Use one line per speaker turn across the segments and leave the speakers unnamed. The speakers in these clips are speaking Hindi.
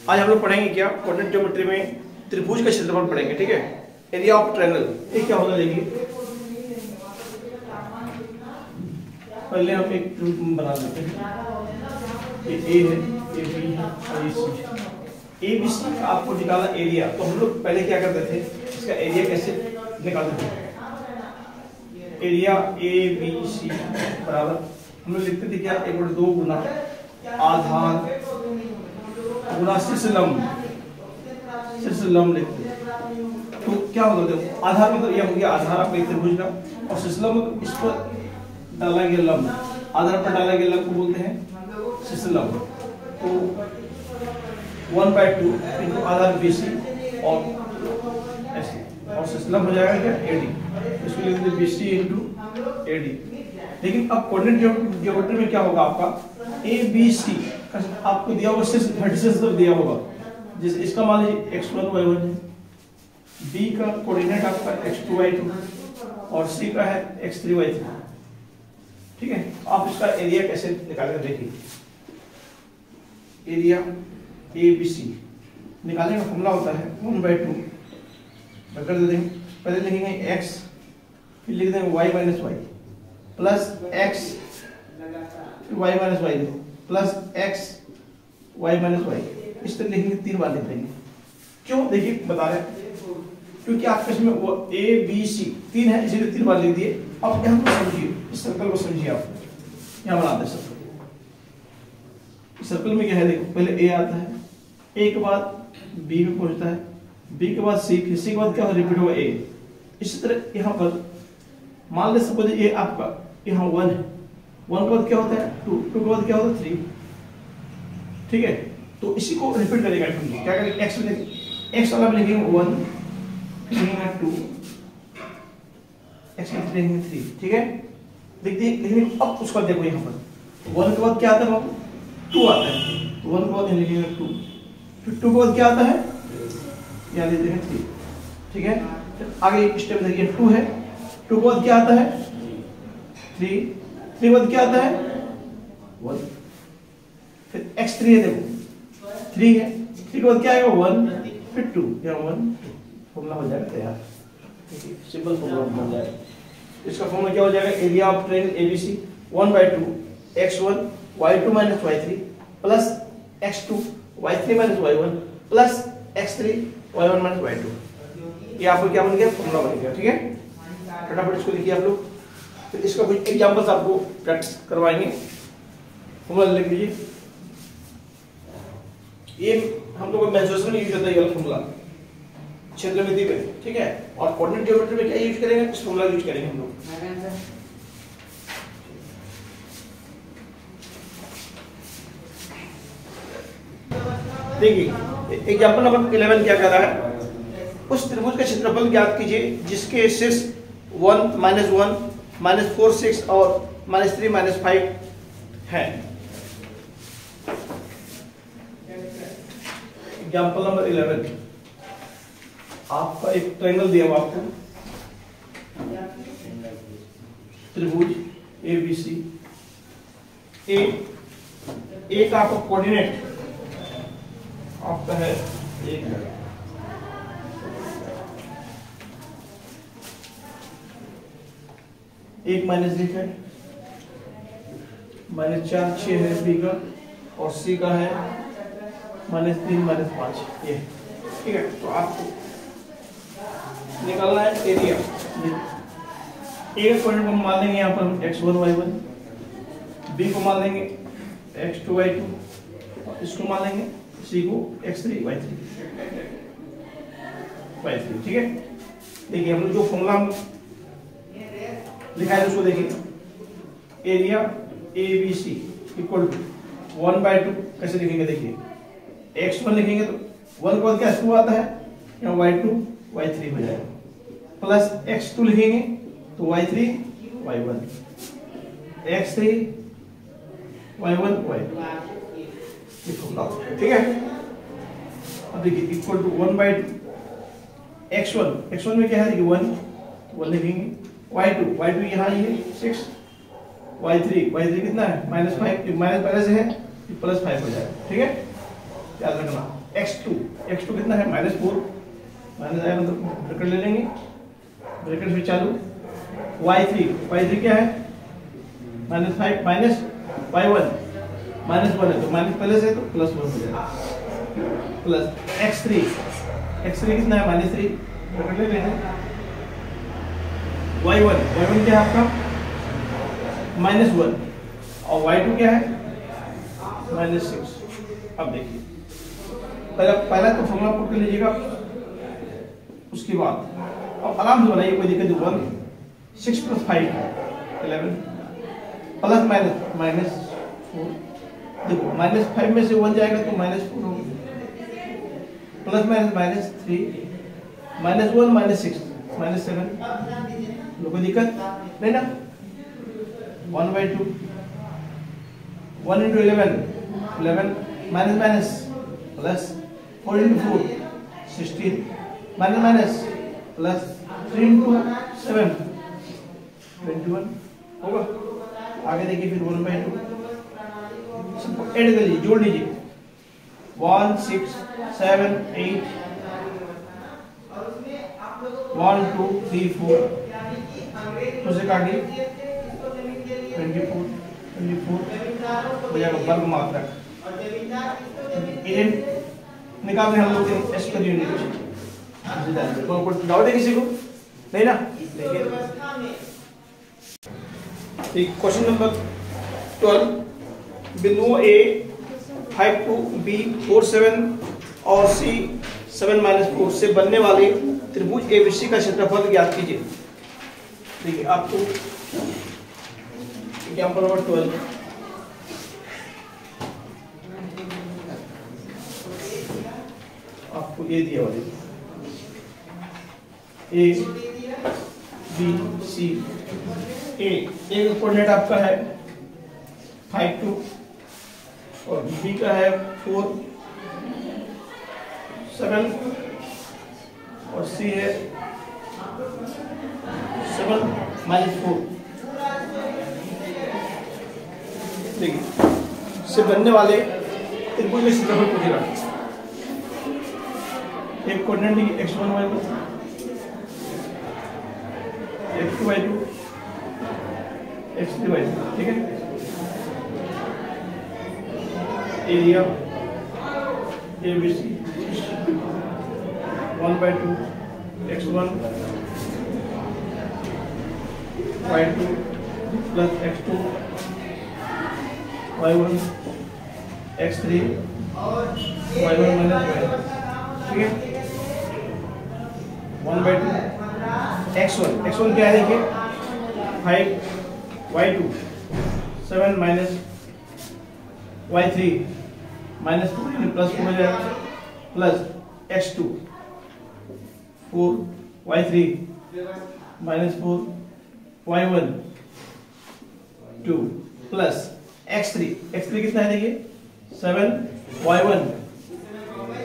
आज हम लोग पढ़ेंगे क्या कोऑर्डिनेट ज्योमेट्री में त्रिभुज का क्षेत्रफल पढ़ेंगे, ठीक है। एरिया ऑफ ट्रायंगल ये क्या होगा देखिए। पहले हम एक बना लेते हैं, ये ए है, ये बी है और ये सी है। ए बी सी का आपको निकाला एरिया, तो हम लोग पहले क्या करते थे, इसका एरिया कैसे निकालते थे। एरिया ए बी सी बराबर हम लोग लिखते थे क्या, 1/2 गुना आधार गुना शीर्षलंब लिखते। तो क्या होगा देखो, आधार मतलब यह हो गया आधार आपका एक त्रिभुज का, और शीर्षलंब इस पर डाला गया लंब, आधार पर डाला गया लंब को बोलते हैं शीर्षलंब। तो 1/2 इनको आधार BC और ऐसे, और शीर्षलंब हो जाएगा क्या AD, इसको लिख देते BC × AD। लेकिन अब कोऑर्डिनेट ज्योमेट्री में क्या होगा, आपका ABC आपको दिया होगा, वर्टिसेस दिया होगा, जैसे इसका मान लीजिए x1 y1 है, B का कोऑर्डिनेट आपका x2 y2 और C का है x3 y3, ठीक है। आप इसका एरिया कैसे निकालेंगे देखिए। एरिया ABC निकालने का फॉर्मूला होता है 1/2 कर देते हैं। पहले लिखेंगे x, फिर लिख देंगे y - y plus x, y - y plus x y - y, इस तरह लिखेंगे, 3 बार लिख देंगे। क्यों देखिए बता रहे हैं, क्योंकि आपके इसमें वो A B C 3 है, इसीलिए 3 बार लिख दिए। अब यहाँ को समझिए, इस सर्कल को समझिए, आप यहाँ बनाते हैं सर्कल। इस सर्कल में क्या है देखो, पहले A आता है, A के बाद B में पहुंचता है, B के बाद C, फिर C के बाद क्या रिपीट होगा A। इसी तरह यहाँ पर मान ले सपोज ये आपका यहाँ 1 है, 1 के बाद क्या होता है 2, 2 के बाद क्या होता है 3, ठीक है। तो इसी को रिपीट करेगा, क्या करेंगे x वाला में लिखेंगे 1, लिखेंगे 2, x में लिखेंगे 3, ठीक है। देखिए अब उसका देखो यहाँ पर 1 के बाद क्या आता है बाबू 2 आता है, तो 1 के बाद लिखेंगे 2, फिर 2 के बाद क्या आता है यहाँ लिख देंगे 3, ठीक है। फिर आगे स्टेप देखिए 2 है, 2 के बाद क्या आता है 3, 3 के बाद क्या आता है 1, फिर x3 है देखो 3 है, 3 के बाद क्या आएगा 1, फिर 2, यहाँ 1 2, फॉर्मूला हो जाएगा तैयार, सिंपल फॉर्मूला बन जाएगा। इसका फॉर्मूला क्या हो जाएगा, area of triangle ABC 1/2 x1 y2 - y3 plus x2 y3 - y1 plus x3 y1 - y2। ये आपको क्या बन गया, फॉर्मूला बन गया, ठीक है। फटाफट इसको लिखिए आप लोग, फिर इसका कुछ एग्जांपल्स आपको प्रैक्टिस करवाएंगे। फॉर्मूला लिख लीजिए, ये हम लोग मेंसुरेशन में यूज होता है ये फॉर्मूला क्षेत्रमिति में, ठीक है। और कोऑर्डिनेट ज्योमेट्री में क्या यूज करेंगे, इस फॉर्मूला यूज करेंगे हम लोग। देखिए एग्जांपल नंबर 11 क्या कर रहा है, उस त्रिभुज का क्षेत्रफल ज्ञात कीजिए जिसके शीर्ष 1 - 1 -4 6 और -3 -5 है। एग्जांपल नंबर 11, आपका एक ट्रायंगल दिया हुआ आपको, त्रिभुज ABC, ए का आपका कोऑर्डिनेट आपका है 1 है, -1 है, -4 6 है B का, और C का है -3 -5, ये ठीक है। तो आपको निकालना है एरिया। A का कोऑर्डिनेट को मान लेंगे यहाँ पर हम x1 y1, B को मान लेंगे x2 y2, और इसको मान लेंगे C को x3 y3, ठीक है। देखिए हम लोग जो फॉर्मूला लिखा है उसको देखिए, एरिया ABC इक्वल टू 1/2 कैसे लिखेंगे देखिए, x1 लिखेंगे तो 1 के बाद क्या 2 आता है, यहाँ y2 y3 हो जाएगा, प्लस x2 लिखेंगे तो y3 y1, x3 y1 y2, ठीक है। अब देखिए इक्वल टू 1/2 x1 में क्या है 1 लिखेंगे, y2 यहाँ ये 6, y3 कितना है -5, माइनस पहले से है प्लस 5 हो जाएगा, ठीक है। याद रखना। x2 कितना है -4, माइनस आया मतलब ब्रैकेट ले लेंगे, ब्रैकेट से चालू। y3 क्या है -5 माइनस y1 -1 है तो माइनस पहले से तो +1 हो जाएगा, प्लस x3 कितना है -3, ब्रैकेट ले लेंगे। y1 क्या है आपका -1 और y2 क्या है -6। अब देखिए पहला तो फॉर्मूला पुट कर लीजिएगा, उसके बाद अब आराम से बनाइए, कोई दिक्कत नहीं। 1 6 + 5 11 प्लस -4। देखो -5 में से 1 जाएगा तो -4 होगा, प्लस -3 -1 -6 -7। कोई दिक्कत नहीं ना। 1/2 1 × 11 माइनस प्लस 4 × 4 16 माइनस प्लस 3 × 7 21 होगा। आगे देखिए फिर 1/2 सबको ऐड कर लीजिए, जोड़ लीजिए। 1 6 7 8 1 2 3 4 उसे काटिए 24 हो जाएगा वर्ग मात्रक। निकाल रहे हम लोग एस पर यूनिट। डाउट है किसी को? नहीं ना। देखिए क्वेश्चन नंबर 12, बिंदुओं A 5 2 B 4 7 और C 7 - 4 से बनने वाले त्रिभुज ABC का क्षेत्रफल ज्ञात कीजिए। देखिए आपको एग्जाम्पल नंबर 12 आपको ये दिया हुआ A B C। एक कोऑर्डिनेट आपका है 5 2 और B का है 4 7 और C है 7 - 4। देखिए से बनने वाले त्रिभुज के क्षेत्रफल पूछेगा। एक coordinate x1 y1 x2 y2 x3 y3, ठीक है। Area ABC 1/2 x1 y2 plus x2 y1 x3 y1 - y, ठीक है। 1/2 x1 क्या है देखिए 5 y2 7 - y3 -2 प्लस 4 हो जाएगा, plus x2 4 y3 -4 y1 2 plus x3 कितना है देखिए 7 y1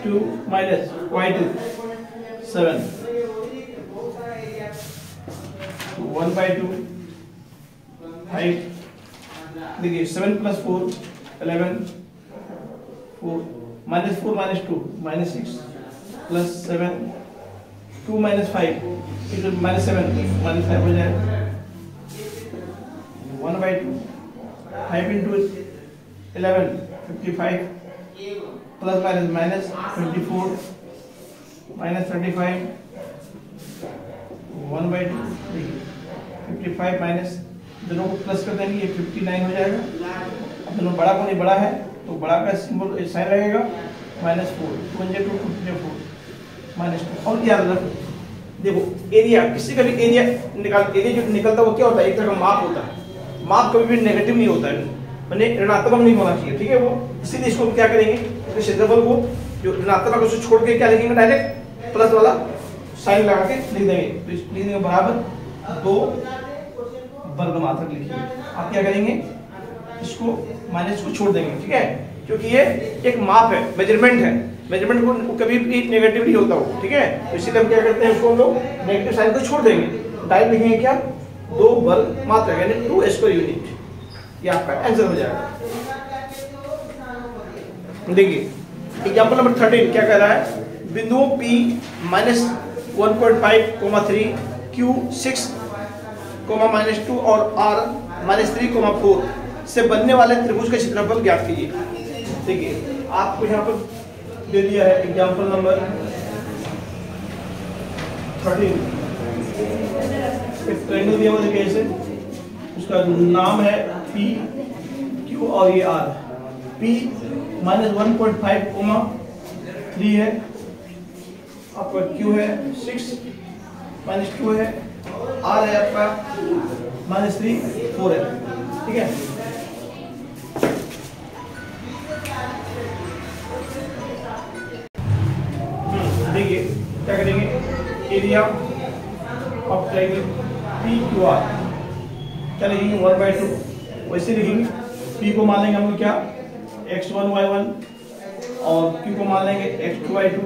2 माइनस y2 7 1/2 5। देखिए 7 + 4 11 4 -4 - 2 -6 प्लस 7 2 - 5 -7 -5 हो जाएगा 1/2 5 × 11 55 प्लस माइनस -24 -35 1/2 55 माइनस दोनों को प्लस कर देंगे, ये 59 हो जाएगा। अब दोनों बड़ा को नहीं बड़ा है तो बड़ा का सिंबल साइन रहेगा -4 2 × 2 4 -2 और याद रखो। देखो एरिया किसी का भी एरिया जो निकलता है वो क्या होता है, एक तरह का माप होता है। माप कभी भी नेगेटिव नहीं होता है, माने ऋणात्मक नहीं होना चाहिए, ठीक है। वो इसीलिए इसको क्या करेंगे, इसके क्षेत्रफल को जो ऋणात्मक उसको छोड़ के क्या लिखेंगे, डायरेक्ट प्लस वाला साइन लगा के लिख देंगे। तो लिख देंगे बराबर 2 वर्ग मात्रक लिखिए। आप क्या करेंगे, इसको माइनस को छोड़ देंगे, ठीक है, क्योंकि ये एक माप है, मेजरमेंट है। मेजरमेंट को कभी भी नेगेटिव नहीं होता हो, ठीक है। तो इसीलिए हम क्या करते हैं, उसको हम लोग नेगेटिव साइन को छोड़ देंगे, डायरेक्ट लिखेंगे क्या 2 वर्ग मात्रक यानी 2 स्क्वायर यूनिट। ये आपका आंसर हो जाएगा। देखिए एग्जाम्पल नंबर 13 क्या कह रहा है, बिंदुओं P -1.5, 3, Q 6, -2 और R -3, 4 से बनने वाले त्रिभुज का क्षेत्रफल ज्ञात कीजिए। देखिए आपको यहाँ पर दे दिया है एग्जाम्पल नंबर 13, ट्रायंगल दिया हुआ देखिए ऐसे, उसका नाम है P, Q और ये R। P -1.5, 3 है आपका, Q है 6, -2 है, R है आपका -3, 4 है। ठीक है, देखिए क्या करेंगे, एरिया ऑफ ट्रायंगल PQR क्या लिखेंगे, 1/2 वैसे लिखेंगे। P को मान लेंगे हम लोग क्या, x1 y1 और Q को मान लेंगे x2 y2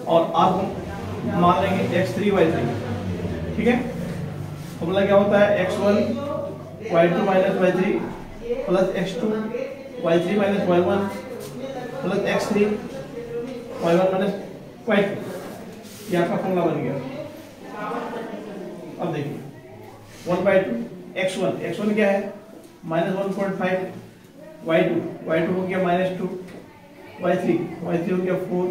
और R को मान लेंगे x3 y3। ठीक है, फॉर्मूला क्या होता है, x1 y2 y3 plus x2 y3 y1 plus x3 y1 y2। ये आपका फॉर्मूला बन गया। अब देखिए 1/2 x1 क्या है, -1.5, y2 हो गया -2, y3 हो गया 4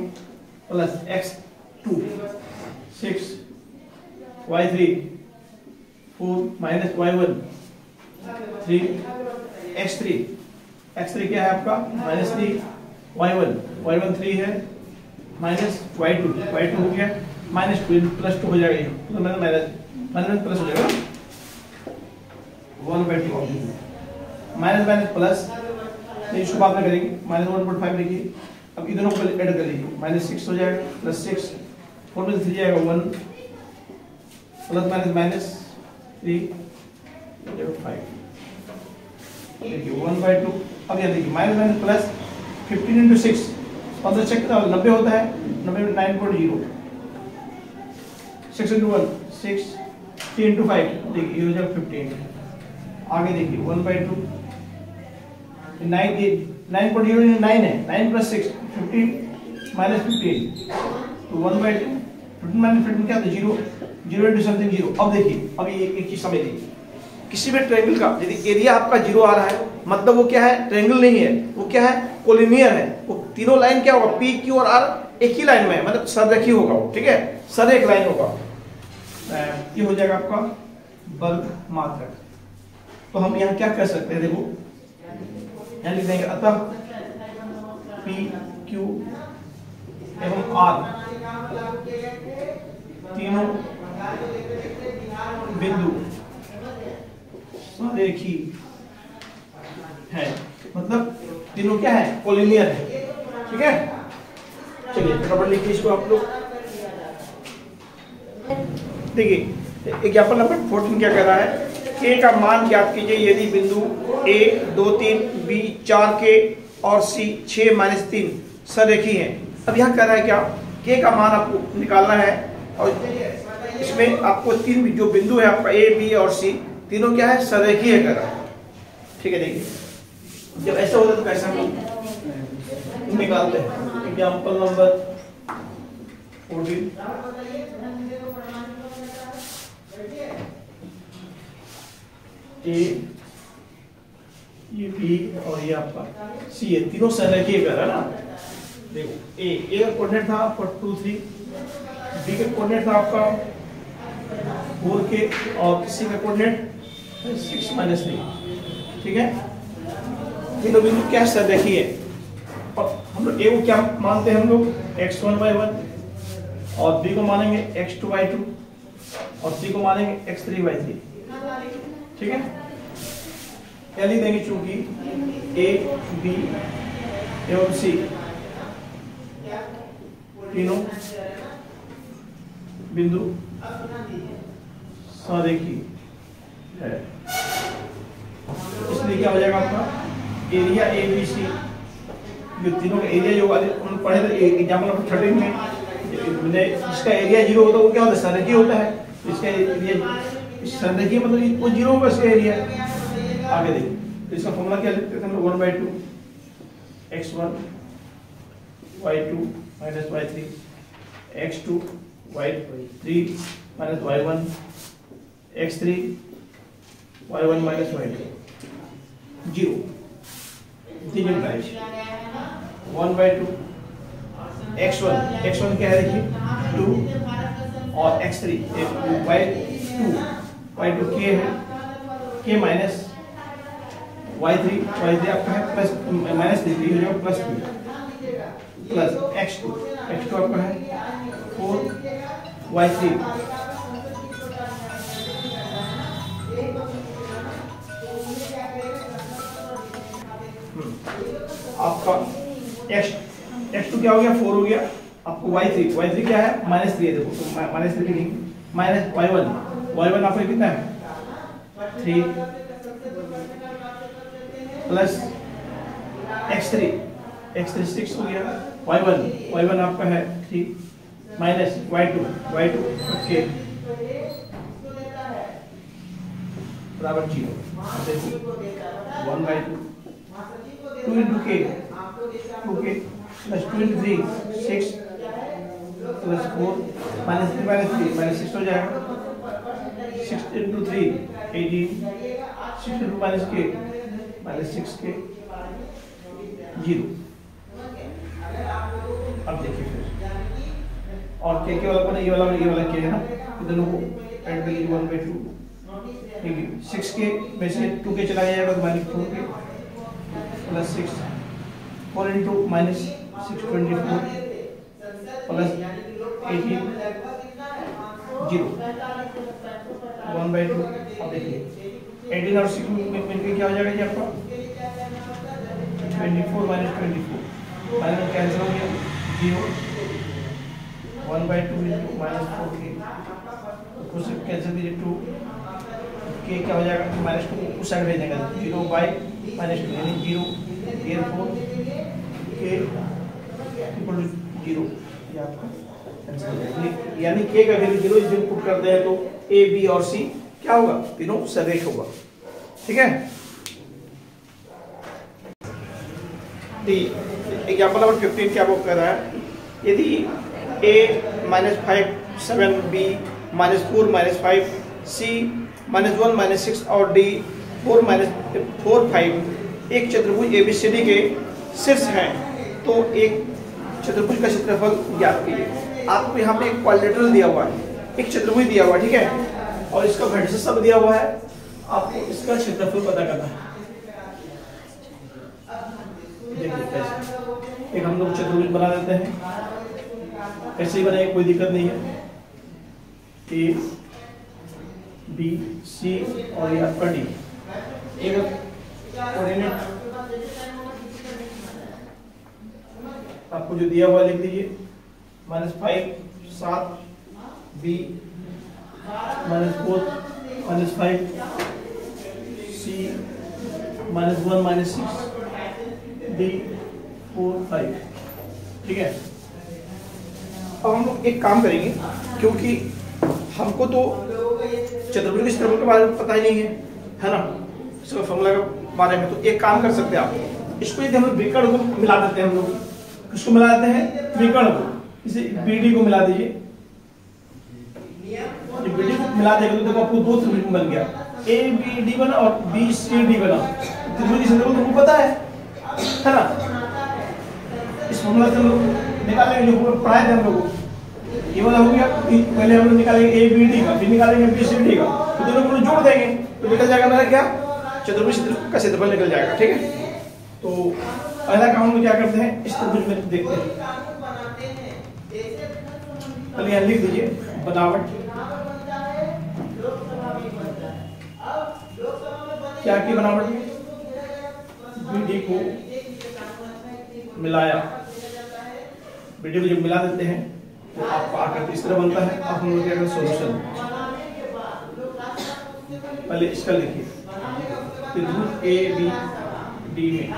plus x2 6, y3 4 minus y1 3, x3 क्या है आपका -3, y1 3 है, माइनस y2 हो गया -2 +2 हो जाएगा, माइनस प्लस हो जाएगा 1/2 माइनस प्लस, इसको बाद में करेंगे, -1.5 लिखिए। अब इन दोनों को ऐड कर लीजिए, -6 हो जाएगा प्लस 6, 4 में 3 जाएगा 1 प्लस माइनस 3 5। देखिए 1/2। अब यह देखिए माइनस प्लस 15 × 6 15 चेक 90 होता है, 90 में 9.0, 6 × 1 6, 3 × 5 देखिए ये हो जाएगा 15। आगे देखिए 1/2 9.0 9 है, 9 + 6 15 -15 तो 1/2 15 - 15 क्या होता है 0 × समथिंग 0। अब देखिए, अब ये एक चीज समझ लीजिए, किसी भी ट्रायंगल का यदि एरिया आपका 0 आ रहा है मतलब वो क्या है, ट्रायंगल नहीं है, वो क्या है, कोलिनियर है। वो तीनों लाइन क्या होगा, P, Q और R एक ही लाइन में है, मतलब सररेखी होगा वो। ठीक है, सर एक लाइन होगा, ये हो जाएगा आपका वर्ग मात्रक। तो हम यहाँ क्या कर सकते हैं, देखो यहाँ लिख देंगे, अतः P, Q एवं R तीनों बिंदु सरेखी है, मतलब तीनों क्या है, कोलिनियर है। ठीक है, चलिए फटाफट लिखिए इसको आप लोग। देखिए एग्जाम्पल नंबर 14 क्या कह रहा है, K का मान ज्ञात कीजिए यदि बिंदु A 2 3 B 4 K और C 6 - 3 सरेखी है। अब यहाँ कह रहा है क्या, K का मान आपको निकालना है और इसमें आपको तीन जो बिंदु है आपका A, B और C तीनों क्या है, सरेखी है कह रहा है। ठीक है, देखिए जब ऐसा होता है तो कैसे हम निकालते हैं। एग्जाम्पल नंबर 14 A, ये B और ये आपका C है, तीनों सरेखी कर रहा है ना। देखो A का कोऑर्डिनेट था आपका 2 3, B का कोऑर्डिनेट था आपका 4K और C का कोऑर्डिनेट 6 - 3। ठीक है, तीनों बिंदु क्या सरेखी है और हम लोग A को क्या मानते हैं, हम लोग x1 y1 और B को मानेंगे x2 y2 और C को मानेंगे x3 y3। ठीक है, क्या लिख देंगे, चूंकि A, B एवं C तीनों बिंदु सरेखी है, इसलिए क्या हो जाएगा आपका एरिया ABC, जो तीनों का एरिया जो हम पढ़े थे एग्जाम्पल नंबर 13 में, जिसका एरिया 0 होता है वो क्या होता है, सरेखी होता है। इसका एरिया सरेखी मतलब वो 0 होगा इसका एरिया। आगे देखिए, तो इसका फॉर्मूला क्या लिखते थे हम लोग, 1/2 x1 y2 minus y3, x2 y3 minus y1, x3 y1 minus y2, 0 तीन इम्प्लाइज 1/2 x1 क्या है देखिए 2 और x3 y2 k है k माइनस y3 आपका है प्लस माइनस 3 हो जाएगा प्लस 2 प्लस x2 आपका है 4 y3 आपका x2 क्या हो गया 4 हो गया आपको y3 क्या है -3 है देखो तो -3 लिखेंगे माइनस y1 आपका कितना है 3 प्लस x3 6 हो गया y1 आपका है 3 माइनस y2 ओके बराबर 0 देखो 1/2 2 into k 2k plus 2 into 3 6 plus 4 minus 3 minus 6 हो जाएगा 6 into 3 18 6 into minus k minus 6k 0 अब देखिए फिर और k वाला को ये वाला k है ना दोनों को ऐड कर लीजिए 1/2 ठीक है 6k में से 2k चला जाएगा तो minus 4k plus 6 4 into minus 624 plus 18 0 1/2 अब देखिए 18 और 6 मिलकर क्या हो जाएगा जी आपका 24 माइनस 24 माइनस कैंसिल हो गया 0 1/2 into माइनस 4k उससे कैंसिल कीजिए 2 k क्या हो जाएगा माइनस 2 उस साइड भेज देंगे 0 बाई माइनस 2 यानी 0 therefore k equal to 0 ये आपका आंसर हो जाएगा यानी k का वैल्यू 0 इस दिन पुट करते हैं तो a b और c क्या होगा तीनों सरेख होगा ठीक है। एग्जांपल नंबर 15 क्या वो कह रहा है यदि a -5 7 b -4 -5 c -1 -6 और d 4 5 एक चतुर्भुज ABCD के शीर्ष हैं तो एक चतुर्भुज का क्षेत्रफल ज्ञात कीजिए। आपको यहाँ पे एक क्वाड्रिलेटरल दिया हुआ है एक चतुर्भुज दिया हुआ है ठीक है और इसका वर्टिसेस सब दिया हुआ है आपको इसका क्षेत्रफल पता करना है। देखिए कैसे एक हम लोग चतुर्भुज बना देते हैं कैसे ही बनाए कोई दिक्कत नहीं है A B C और ये आपका D एक कोऑर्डिनेट आपको जो दिया हुआ लिख दीजिए -5 7 b -4 -5 c -1 -6 d 4 5 ठीक है। अब हम लोग एक काम करेंगे क्योंकि हमको तो चतुर्भुज के क्षेत्रफल के बारे में पता ही नहीं है ना इसका फॉर्मूला के बारे में तो एक काम कर सकते हैं आप इसको यदि हम लोग विकर्ण को मिला देते हैं हम लोग किसको मिला देते हैं विकर्ण को इसे BD को मिला दीजिए जब BD को मिला देंगे तो देखो आपको दो त्रिभुज बन गया ABD बना और BCD बना त्रिभुज की संख्या तुमको पता है ना इस फॉर्मूला से हम लोग निकालेंगे जो पढ़ाए थे हम लोग ये वाला हो गया पहले हम लोग निकालेंगे ABD का फिर निकालेंगे BCD का तो दोनों को जोड़ देंगे तो निकल जाएगा मेरा क्या चतुर्भुज का क्षेत्रफल निकल जाएगा ठीक है। तो पहला काम हम लोग क्या करते हैं इस त्रिभुज में देखते हैं पहले यहाँ लिख दीजिए बनावट क्या की बनावट BD को मिलाया BD को जब मिला देते हैं तो आपका आकर इस तरह बनता है। अब हम लोग क्या करें सॉल्यूशन पहले इसका लिखिए त्रिभुज ABD में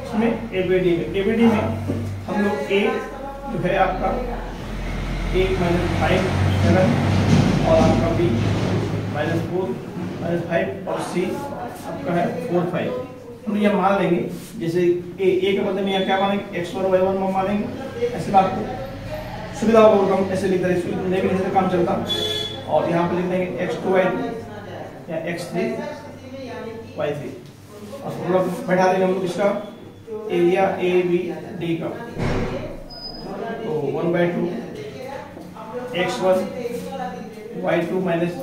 इसमें ABD में हम लोग A जो है आपका 1 -5 7 और आपका B -4 -5 और C आपका है 4 5 हम ये मान लेंगे, जैसे ए के बदले में यहाँ क्या मानेंगे, x1 y1 मानेंगे। ऐसे में आपको सुविधा होगा, हम ऐसे लिख देंगे, नहीं भी लिखने से काम चलता। और यहाँ पे लिख देंगे x2 y2 या x3 y3 और फॉर्मूला बैठा देंगे हम लोग इसका एरिया ए बी डी का। तो 1/2 x1 y2 minus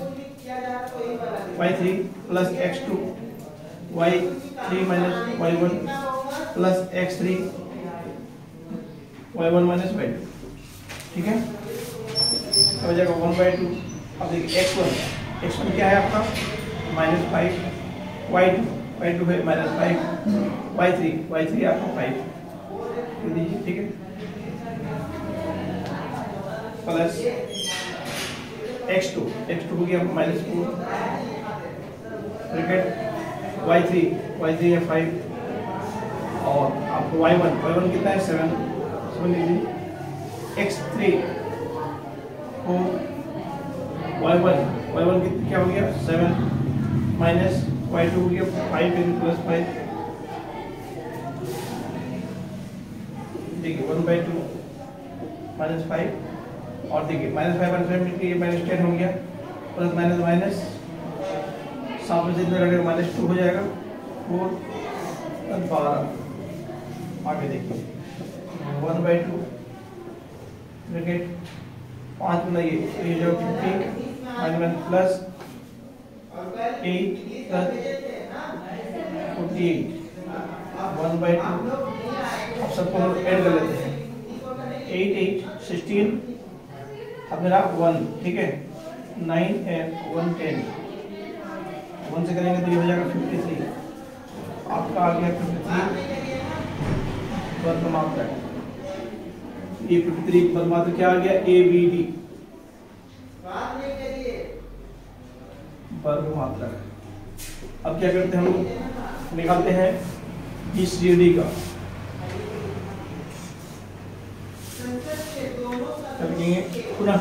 y3 plus x2 y3 minus y1 plus x3 y1 minus y2। ठीक है, हो जाएगा 1/2। अब देखिए x1 क्या है आपका -5, y2 है -5, y3 आपका 5 दीजिए। ठीक है, प्लस x2 हो गया -4 ब्रैकेट y3 है 5 और आपको y1 कितना है 7 लीजिए। x3 4 y1 क्या हो गया 7 माइनस y2 हो गया 5 प्लस 5। देखिए 1/2 -5 और देखिए -5 मिलकर ये -10 हो गया, प्लस माइनस सात में से इतना कटेगा -2 हो जाएगा 4 12। आगे देखिए 1/2 ब्रैकेट 5 बनाइए तो ये जो 50 प्लस 8 प्लस 48 1/2। अब सबको ऐड कर लेते हैं 8 16 अब मेरा 1। ठीक है, 9 and 1 10 1 से करेंगे तो ये हो जाएगा 53। आपका आ गया 53 वर्ग मात्रा। ये 53 वर्ग मात्रा क्या आ गया ABD वर्ग मात्रा। अब क्या करते हैं हम लोग निकालते हैं BCD का। पुनः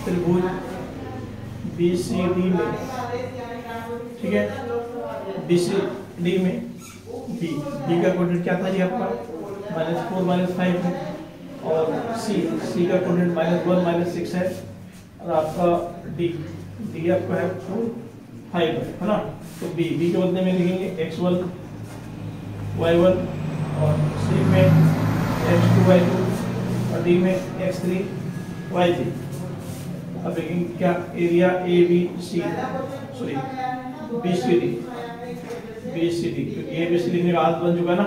त्रिभुज BCD में, ठीक है, BCD में B का कोऑर्डिनेट क्या था जी आपका -4 -5 है और C का कोऑर्डिनेट -1 -6 है और आपका D आपका है 5 है ना। तो B के बदले में लिखेंगे x1 y1 और C में x2 y2 और D में x3 y3। अब देखेंगे क्या एरिया BCD क्योंकि ABCD में आध बन चुका ना,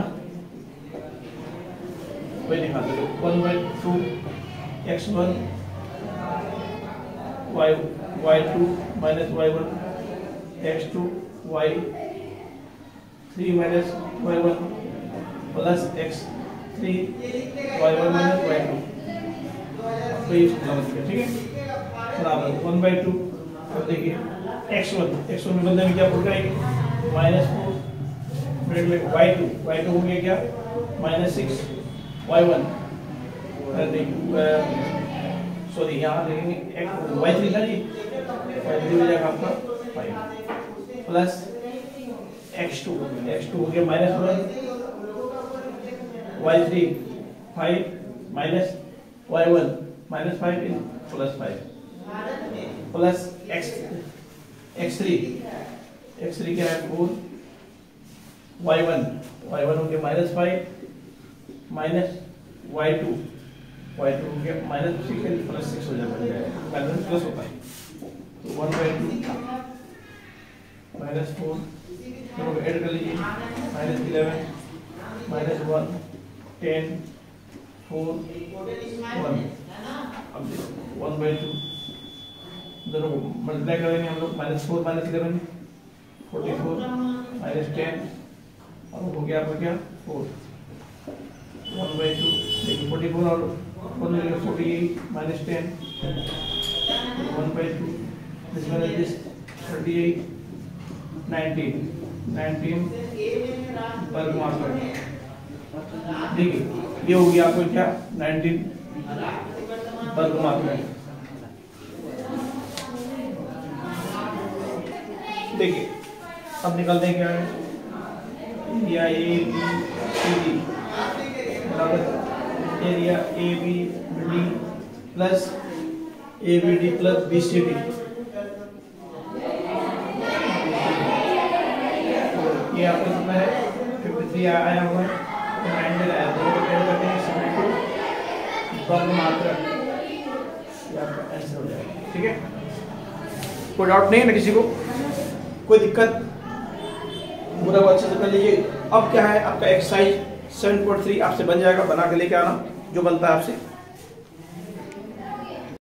वही निकाल दो 1/2 x1 y2 minus y1 x2 y3 minus y1 plus x3 y1 minus y2। ठीक है, बराबर 1/2। अब देखिए x1 में बदले में क्या पड़ गया -4 y2 हो गया क्या -6 y1 सॉरी यहाँ देखेंगे y3 था जी, y3 हो जाएगा आपका 5 प्लस x2 हो गया -1 y3 5 minus y1 -5 plus 5 plus x3 क्या है 4 y1 हो गया -5 माइनस y2 हो गया -6 प्लस 6 हो जाता है, बैलेंस प्लस होता है। तो 1/2 -4 दोनों ऐड कर लीजिए -11 -1 10 4 1। अब देखो 1/2 दोनों को मल्टीप्लाई करेंगे हम लोग -4 -11 44 -10 और हो गया आपका क्या 4 1/2 देखिए 44 और 48 -10 1/2 this one is 38 19 वर्ग मात्रा। देखिए ये हो गया आपको क्या 19 वर्ग मात्रा। देखिए अब निकलते हैं क्या है area A B C D बराबर area A B D plus A B D plus B C D. ये आपका कितना है 53 आया हुआ है, 9 आया, दोनों ऐड करते हैं 72 वर्ग मात्रा, ये आपका आंसर हो जाएगा। ठीक है, कोई डाउट नहीं है ना किसी को, कोई दिक्कत? पूरा को अच्छे से कर लीजिए। अब क्या है आपका एक्सरसाइज 7.3 आपसे बन जाएगा, बना के लेके आना जो बनता है आपसे।